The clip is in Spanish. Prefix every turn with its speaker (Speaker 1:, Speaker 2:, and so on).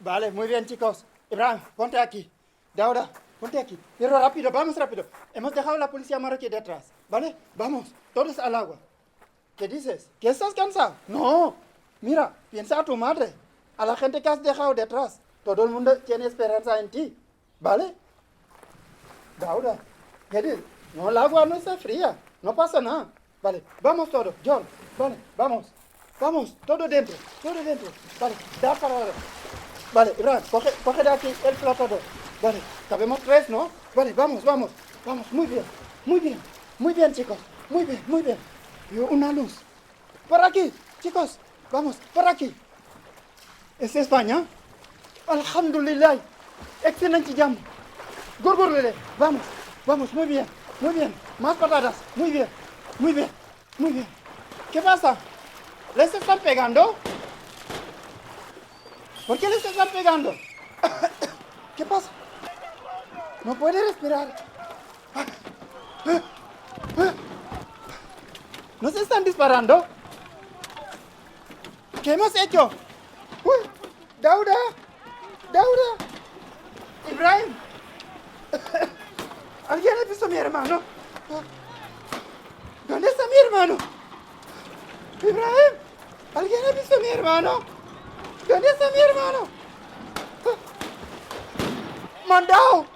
Speaker 1: Vale, muy bien, chicos. Ibrahim, ponte aquí. Dauda, ponte aquí. Pero rápido, vamos rápido. Hemos dejado a la policía marroquí detrás. ¿Vale? Vamos, todos al agua. ¿Qué dices? ¿Que estás cansado? No. Mira, piensa a tu madre. A la gente que has dejado detrás. Todo el mundo tiene esperanza en ti. ¿Vale? Dauda, ¿qué dices? No, el agua no está fría. No pasa nada. Vale, vamos todos. John, vale, vamos. Vamos, todo dentro, todo dentro. Vale, da para ahora. Vale, Ibrahim, coge de aquí el flotador. Vale, cabemos tres, ¿no? Vale, vamos, vamos. Vamos, muy bien, muy bien. Muy bien, chicos. Muy bien, muy bien. Y una luz. Por aquí, chicos. Vamos, por aquí. ¿Es España? Alhamdulillah. Excelente jam. Gurgurlele. Vamos, vamos, muy bien, muy bien. Más patadas. Muy bien, muy bien, muy bien. ¿Qué pasa? ¿Les están pegando? ¿Por qué les están pegando? ¿Qué pasa? No puede respirar. ¿Nos están disparando? ¿Qué hemos hecho? ¡Uy! ¡Dauda! ¡Dauda! ¡Ibrahim! ¿Alguien ha visto a mi hermano? ¿Dónde está mi hermano? ¡Ibrahim! ¿Alguien ha visto a mi hermano? ¿Dónde está mi hermano? ¡Mandao!